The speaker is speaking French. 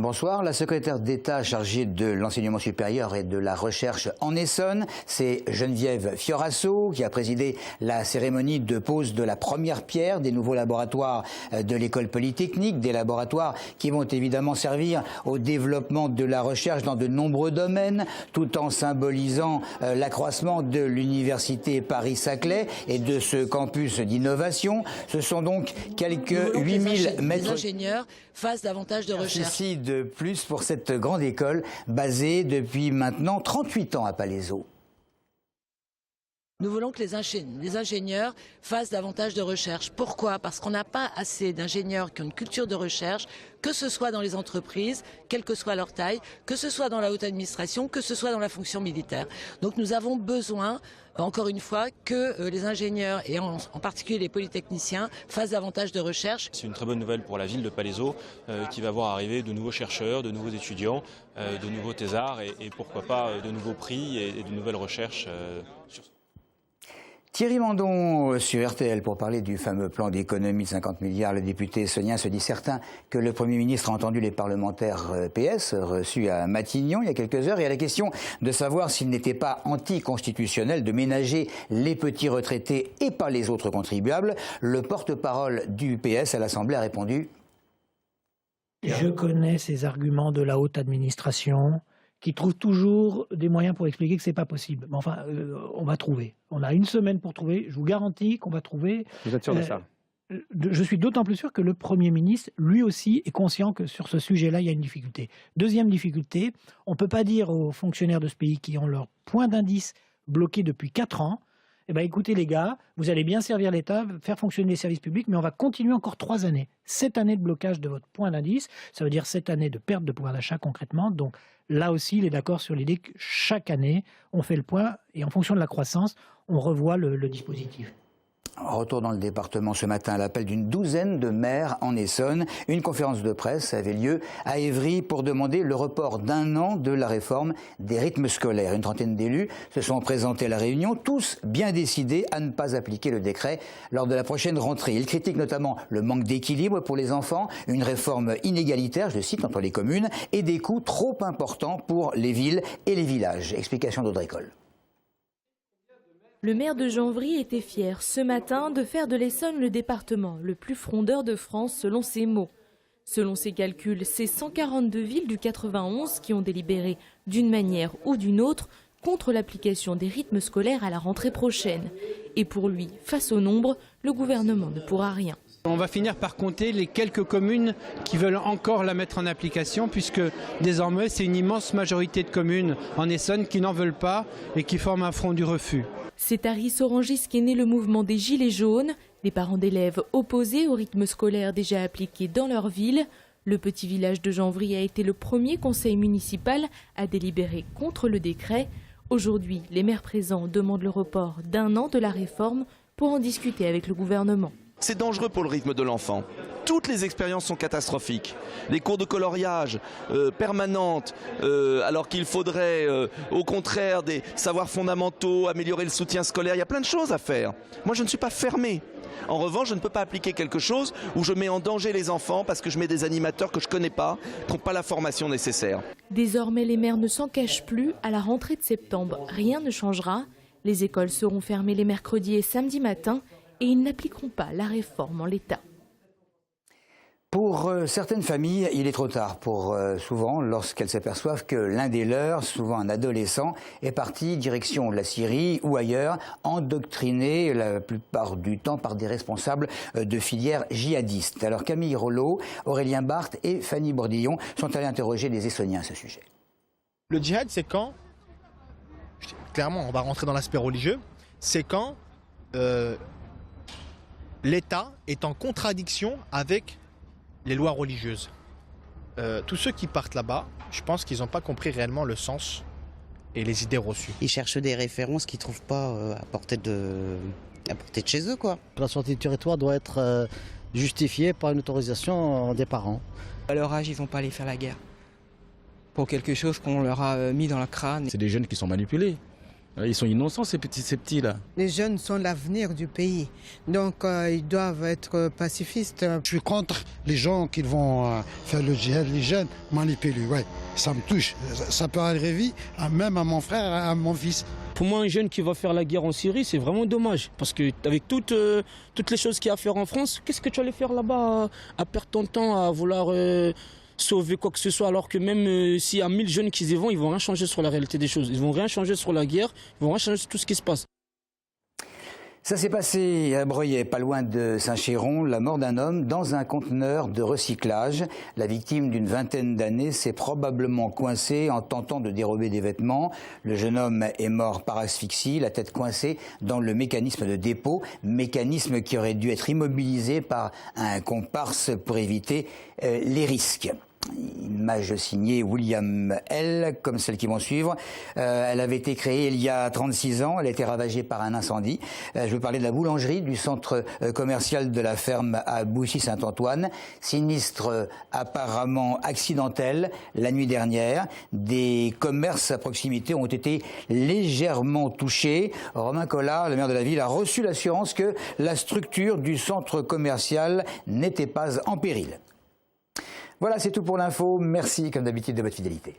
Bonsoir. La secrétaire d'État chargée de l'enseignement supérieur et de la recherche en Essonne, c'est Geneviève Fioraso qui a présidé la cérémonie de pose de la première pierre des nouveaux laboratoires de l'école polytechnique, des laboratoires qui vont évidemment servir au développement de la recherche dans de nombreux domaines, tout en symbolisant l'accroissement de l'université Paris-Saclay et de ce campus d'innovation. Ce sont donc quelques 8000 mètres... Les ingénieurs fassent davantage de recherche. De plus pour cette grande école basée depuis maintenant 38 ans à Palaiseau. Nous voulons que les ingénieurs fassent davantage de recherche. Pourquoi? Parce qu'on n'a pas assez d'ingénieurs qui ont une culture de recherche, que ce soit dans les entreprises, quelle que soit leur taille, que ce soit dans la haute administration, que ce soit dans la fonction militaire. Donc nous avons besoin, encore une fois, que les ingénieurs et en particulier les polytechniciens fassent davantage de recherche. C'est une très bonne nouvelle pour la ville de Palaiseau qui va voir arriver de nouveaux chercheurs, de nouveaux étudiants, de nouveaux thésards et pourquoi pas de nouveaux prix et de nouvelles recherches sur ce. Thierry Mandon sur RTL pour parler du fameux plan d'économie de 50 milliards. Le député essonnien se dit certain que le Premier ministre a entendu les parlementaires PS reçus à Matignon il y a quelques heures et à la question de savoir s'il n'était pas anticonstitutionnel de ménager les petits retraités et pas les autres contribuables, le porte-parole du PS à l'Assemblée a répondu: Je connais ces arguments de la haute administration qui trouve toujours des moyens pour expliquer que c'est pas possible. Mais enfin, on va trouver. On a une semaine pour trouver. Je vous garantis qu'on va trouver. Vous êtes sûr de ça? Je suis d'autant plus sûr que le Premier ministre, lui aussi, est conscient que sur ce sujet-là, il y a une difficulté. Deuxième difficulté, on ne peut pas dire aux fonctionnaires de ce pays qui ont leur point d'indice bloqué depuis 4 ans, eh ben, écoutez les gars, vous allez bien servir l'État, faire fonctionner les services publics, mais on va continuer encore 3 années. 7 années de blocage de votre point d'indice, ça veut dire 7 années de perte de pouvoir d'achat concrètement. Donc là aussi, il est d'accord sur l'idée que chaque année, on fait le point et en fonction de la croissance, on revoit le dispositif. Retour dans le département ce matin à l'appel d'une douzaine de maires en Essonne. Une conférence de presse avait lieu à Évry pour demander le report d'1 an de la réforme des rythmes scolaires. Une trentaine d'élus se sont présentés à la réunion, tous bien décidés à ne pas appliquer le décret lors de la prochaine rentrée. Ils critiquent notamment le manque d'équilibre pour les enfants, une réforme inégalitaire, je cite, entre les communes, et des coûts trop importants pour les villes et les villages. Explication d'Audrey Coll. Le maire de Janvry était fier ce matin de faire de l'Essonne le département le plus frondeur de France selon ses mots. Selon ses calculs, c'est 142 villes du 91 qui ont délibéré d'une manière ou d'une autre contre l'application des rythmes scolaires à la rentrée prochaine. Et pour lui, face au nombre, le gouvernement ne pourra rien. On va finir par compter les quelques communes qui veulent encore la mettre en application puisque désormais c'est une immense majorité de communes en Essonne qui n'en veulent pas et qui forment un front du refus. C'est à Ris-Orangis qu'est né le mouvement des Gilets jaunes, des parents d'élèves opposés au rythme scolaire déjà appliqué dans leur ville. Le petit village de Janvry a été le premier conseil municipal à délibérer contre le décret. Aujourd'hui, les maires présents demandent le report d'1 an de la réforme pour en discuter avec le gouvernement. C'est dangereux pour le rythme de l'enfant. Toutes les expériences sont catastrophiques. Les cours de coloriage permanentes, alors qu'il faudrait au contraire des savoirs fondamentaux, améliorer le soutien scolaire. Il y a plein de choses à faire. Moi, je ne suis pas fermé. En revanche, je ne peux pas appliquer quelque chose où je mets en danger les enfants parce que je mets des animateurs que je ne connais pas, qui n'ont pas la formation nécessaire. Désormais, les maires ne s'en cachent plus. À la rentrée de septembre, rien ne changera. Les écoles seront fermées les mercredis et samedis matins et ils n'appliqueront pas la réforme en l'état. Pour certaines familles, il est trop tard pour souvent lorsqu'elles s'aperçoivent que l'un des leurs, souvent un adolescent, est parti direction la Syrie ou ailleurs, endoctriné la plupart du temps par des responsables de filières djihadistes. Alors Camille Rollo, Aurélien Barthes et Fanny Bourdillon sont allés interroger les Essonniens à ce sujet. Le djihad, c'est quand, clairement on va rentrer dans l'aspect religieux, c'est quand l'État est en contradiction avec les lois religieuses. Tous ceux qui partent là-bas, je pense qu'ils n'ont pas compris réellement le sens et les idées reçues. Ils cherchent des références qu'ils ne trouvent pas à portée de chez eux, quoi. La sortie du territoire doit être justifiée par une autorisation des parents. À leur âge, ils ne vont pas aller faire la guerre. Pour quelque chose qu'on leur a mis dans le crâne. C'est des jeunes qui sont manipulés. Ils sont innocents ces petits là. Les jeunes sont l'avenir du pays, donc ils doivent être pacifistes. Je suis contre les gens qui vont faire le djihad, les jeunes manipulés, ouais, ça me touche. Ça peut arriver même à mon frère, à mon fils. Pour moi, un jeune qui va faire la guerre en Syrie, c'est vraiment dommage. Parce que avec toutes les choses qu'il y a à faire en France, qu'est-ce que tu allais faire là-bas à perdre ton temps, à vouloir sauver quoi que ce soit, alors que même s'il y a 1000 jeunes qui y vont, ils vont rien changer sur la réalité des choses. Ils vont rien changer sur la guerre, ils vont rien changer sur tout ce qui se passe. Ça s'est passé à Breuillet, pas loin de Saint-Chéron, la mort d'un homme dans un conteneur de recyclage. La victime d'une vingtaine d'années s'est probablement coincée en tentant de dérober des vêtements. Le jeune homme est mort par asphyxie, la tête coincée dans le mécanisme de dépôt, mécanisme qui aurait dû être immobilisé par un comparse pour éviter les risques. Image signée William L, comme celles qui vont suivre. Elle avait été créée il y a 36 ans. Elle a été ravagée par un incendie. Je veux parler de la boulangerie du centre commercial de la ferme à Boussy-Saint-Antoine. Sinistre apparemment accidentel la nuit dernière. Des commerces à proximité ont été légèrement touchés. Romain Collard, le maire de la ville, a reçu l'assurance que la structure du centre commercial n'était pas en péril. Voilà, c'est tout pour l'info. Merci, comme d'habitude, de votre fidélité.